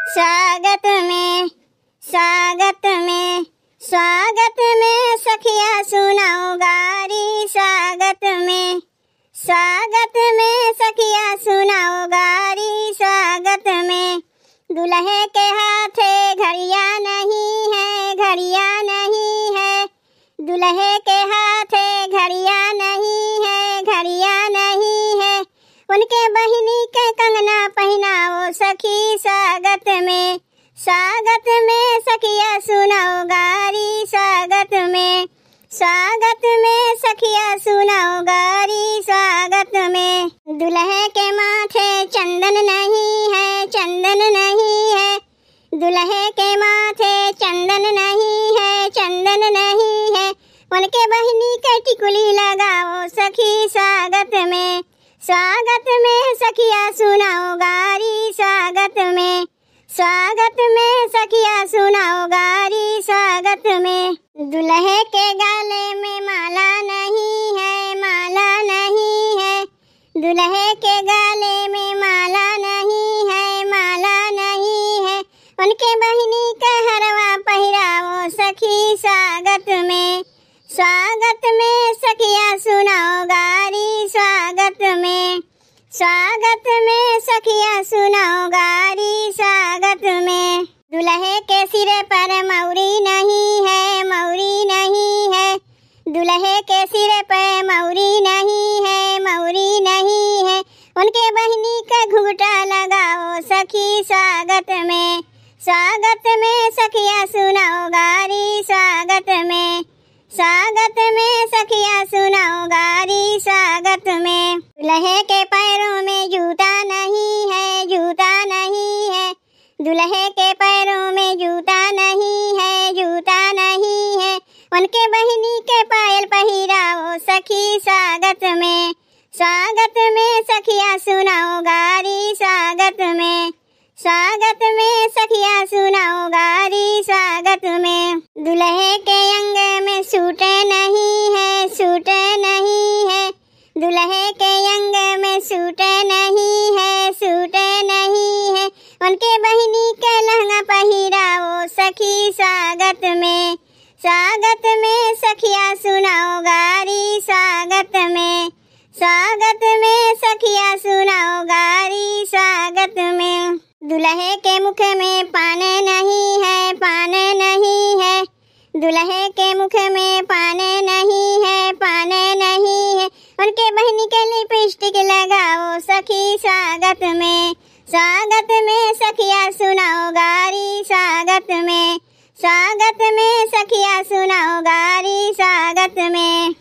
स्वागत में स्वागत में स्वागत में सखिया सुनाओ गारी। स्वागत में सखिया सुनाओ गारी। स्वागत में दुल्हे के हाथे घड़िया नहीं है, घड़िया नहीं है। दुल्हे के हाथे घड़िया नहीं है, घड़िया नहीं है। उनके बहिनी के कंगना पहनाओ सखी। स्वागत में सखिया सुनाओ गारी। स्वागत में सखिया सुनाओ गारी। स्वागत में दुल्हे के माथे चंदन नहीं है, चंदन नहीं है। दुल्हे के माथे चंदन नहीं है, चंदन नहीं है। उनके बहिनी के टिकुली लगाओ सखी। स्वागत में सखिया सुनाओ गारी। स्वागत में सखिया सुनाओ गारी। स्वागत में दुल्हे के गले में माला नहीं है, माला नहीं है। दुल्हे के गले में माला नहीं है, माला नहीं है। उनके बहिनी के हरवा पहिराओ सखी। स्वागत में सखिया सुनाओ गारी। स्वागत में सखिया सुनाओ गारी। स्वागत में दुल्हे के सिरे पर मौरी नहीं है, मौरी नहीं है। दुल्हे के सिरे पर मौरी नहीं है, मौरी नहीं है। उनके बहिनी का घूंघटा लगाओ सखी। स्वागत में सखिया सुनाओ गारी। स्वागत में सखिया सुनाओ गारी। स्वागत में दुल्हे के पैरों में जूता नहीं है, जूता नहीं है। दुल्हे के पैरों में जूता नहीं है, जूता नहीं है। उनके बहिनी के पायल पहिराओ सखी। स्वागत में सखिया सुनाओ गारी। स्वागत में सखिया सुनाओ गारी। स्वागत में दुल्हे के अंग में सूटे नहीं है, सूटे नहीं है। दुल्हे के अंग में सूटे नहीं है, सूटे नहीं है। उनके बहिनी के लहंगा पहिराओ सखी। स्वागत में सखिया सुनाओ गारी। स्वागत में सखिया सुनाओ गारी। स्वागत में दुल्हे के मुख में पाने नहीं है, पाने नहीं है। दुल्हे के मुख में पाने नहीं है, पाने नहीं है। उनके बहिनी के लिपस्टिक लगाओ सखी। स्वागत में सखिया सुनाओ गारी। स्वागत में सखिया सुनाओ गारी। स्वागत में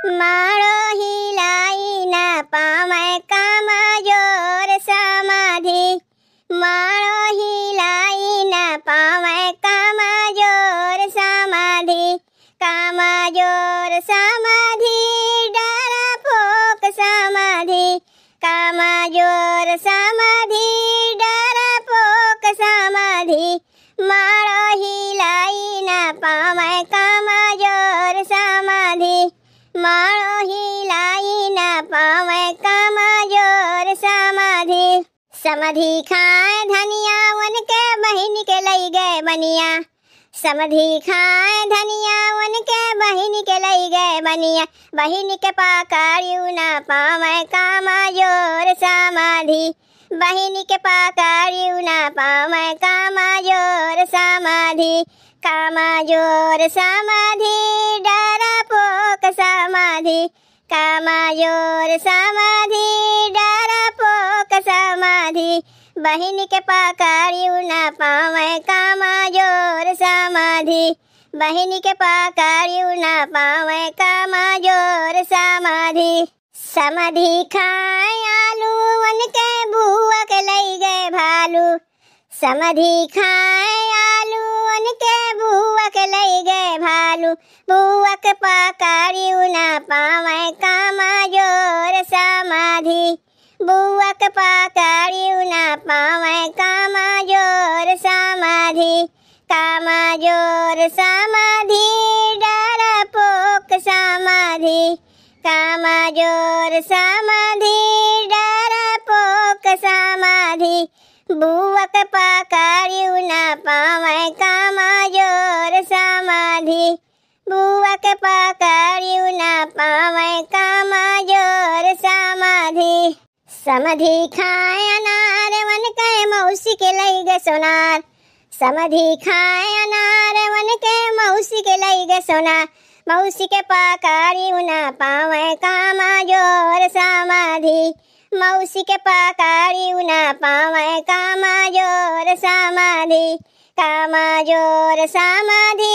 मारो हिलाई ना पावे कामा जोर समाधि। मारो हिलाई ना पावे कामा जोर समाधि। कामा जोर समाधि डारा फोक समाधि। कामा जोर समाधि डारा फोक समाधि। मारो हिलाई ना पावे कामा जोर समाधि। मारो हिलाई ना पावे कामा जोर समाधि। समाधि खाए धनिया उनके बहिनी के लई गए बनिया। समाधि खाए धनिया उनके बहिनी के लई गए बनिया। बहिनी के पाकारियू ना पावे कामा जोर समाधि। बहिनी के पाकारियू ना पावे कामा जोर समाधि। कामा जोर समाधि डारा पोक समाधि। कामा जोर समाधि डारा पोक समाधि। बहिनी के पाकारियू ना पावे कामा जोर समाधि। बहिनी के पाकारियू ना पावे कामा जोर समाधि। समाधि खाए आलू उनके बुआ के लई गए भालू। समाधि खाए आलू उनके बुआ के लई गए भालू। बुआ के पाकारियू ना पावे कामा जोर समाधि। बुआ के पाकारियू ना पावे कामा जोर समाधि। कामा जोर समाधि डारा पोक समाधि। कामा जोर समाधि डारा पोक समाधि। बुआ बुआ के पकड़ियू ना पावे कामा जोर समाधि बुआ के पकड़ियू ना पावे कामा जोर समाधि समधि खाए अनार वन के मौसी के लई गे सोनार समधि खाए अनार वन के मौसी के लई गे सोनार मौसी के पकड़ियू ना पावे कामा जोर समाधि मौसी के पकड़ियू ना पावे कामा जोर समाधि कामा जोर समाधि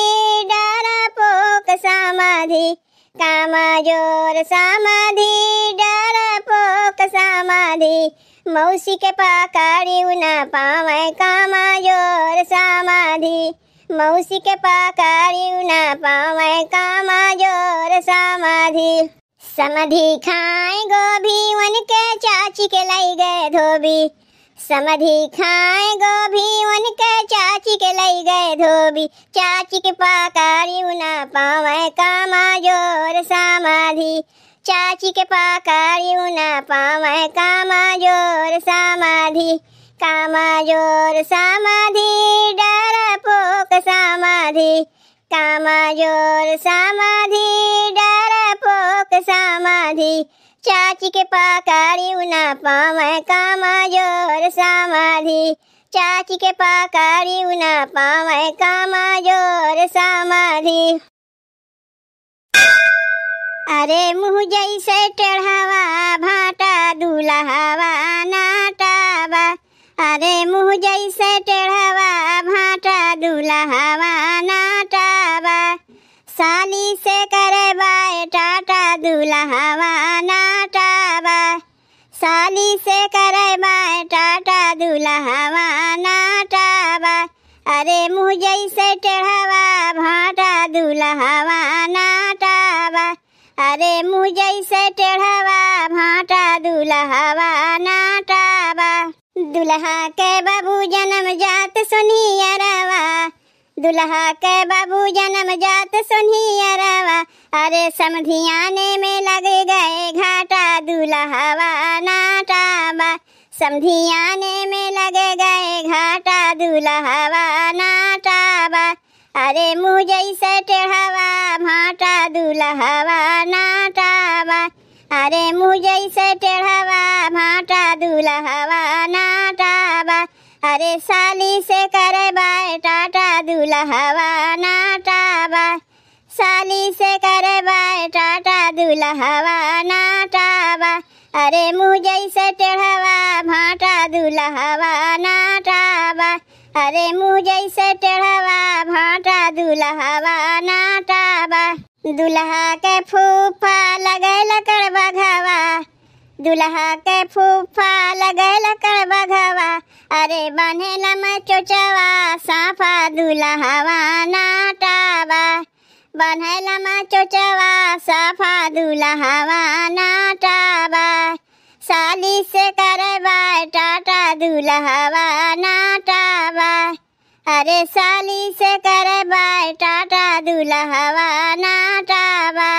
डरपोक समाधि कामा जोर समाधि डरपोक समाधि मौसी के पकड़ियू ना पावे कामा जोर समाधि मौसी के पकड़ियू ना पावे कामा जोर समाधि समधि खाए गोभी वन के चाची के लई गए धोबी समधि खाए गोभी वन के चाची के लई गए धोबी चाची के पकड़ियू ना पावे कामा जोर समाधि चाची के पकड़ियू ना पावे कामा जोर समाधि कामा जोर समाधि डरपोक समाधि कामा जोर समाधि डरपोक समाधि चाची के पकड़ियू ना पावे कामा जोर समाधि चाची के पकड़ियू ना पावे कामा जोर समाधि अरे मुँह जैसे टेढ़ावा भाटा दुल्हावा नाटावा अरे मुँह जैसे टेढ़ावा भाटा दुल्हावा नाटावा साली से करे बाय टाटा दुल्हावा नाटावा साली से करे बाय टाटा दुल्हावा नाटावा अरे मुँह जैसे टेढ़ावा भाटा दुल्हावा नाटावा अरे मुँह जैसे टेढ़ावा भाटा दुल्हावा नाटावा दुल्हा के बाबू जन्म जात सुनियरवा दुल्हा के बाबू जन्म जात सुनियरवा अरे समधियाने में लग गए घाटा दुल्हावा नाटावा समधियाने में लग गए घाटा दुल्हावा नाटावा अरे मुँह जैसे टेढ़ावा भाटा दुल्हावा नाटावा अरे मुँह जैसे टेढ़ावा भाटा दुल्हावा नाटावा अरे साली से करे बाय टाटा दुल्हावा नाटावा साली से करे बाय टाटा दुल्हावा नाटावा अरे मुँह जैसे टेढ़ावा भाटा दुल्हावा नाटावा अरे मुँह जैसे टेढ़ावा भाटा दुल्हावा नाटावा दुल्हा के फूफा लगे लकड़ बघावा दुल्हा के फूफा लगे लकड़ बघावा अरे बने लम चोचवा साफा दुल्हावा नाटावा बने लम चोचवा साफा दुल्हावा नाटावा साली से करे बाय टाटा दुल्हावा नाटावा अरे साली से करे बाय टाटा दुल्हावा नाटावा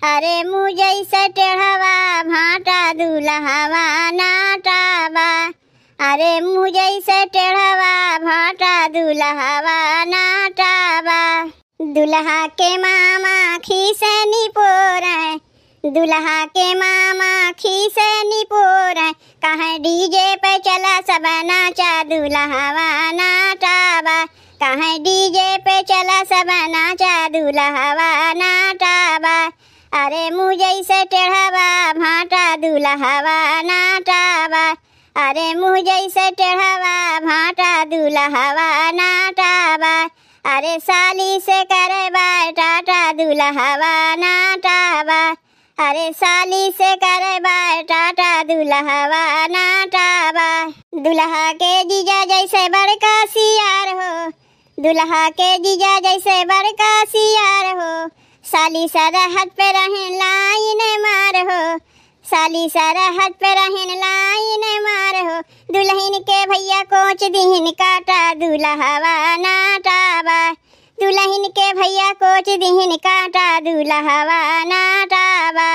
अरे मुँह जैसे टेढ़ावा भाटा दुल्हावा नाटावा अरे मुँह जैसे टेढ़ावा भाटा दुल्हावा नाटावा दुल्हा के मामा खीसे निपोरे दुल्हा के मामा खीसे निपोरे कहाँ डीजे पे चला सब नाचा दुल्हावा नाटावा कहाँ डीजे पे चला सब नाचा दुल्हावा नाटावा अरे मुँह जैसे टेढ़ावा भाटा दुल्हावा नाटावा अरे मुँह जैसे टेढ़ावा भाटा दुल्हावा नाटावा अरे साली से करे बाय टाटा दुल्हावा नाटावा अरे साली से करे बाय टाटा दुल्हावा नाटावा दुल्हा के जीजा जैसे बड़का सियार हो दुल्हा के जीजा जैसे बड़का सियार हो साली सरहद पे रहन लाइन मार हो साली सरहद पे रहन लाइन मार हो दुल्हन के भैया कोच दीन काटा दुल्हावा नाटावा दुल्हन के भैया कोच दीन काटा दुल्हावा नाटावा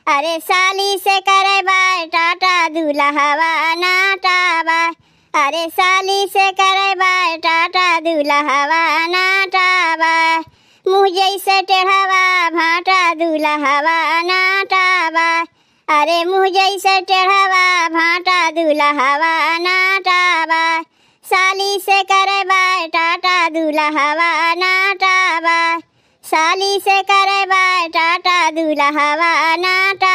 अरे साली से करे बाय टाटा दुल्हावा नाटावा अरे साली से करे बाय टाटा दुल्हवा नाटावा मुँह जैसे टेढ़वा भाटा दुल्हवा नाटावा अरे मुँह जैसे टेढ़वा भाटा दुल्हवा नाटावा साली से करे बाय टाटा दुल्हवा नाटावा साली से करे बाय टाटा दुल्हवा नाटा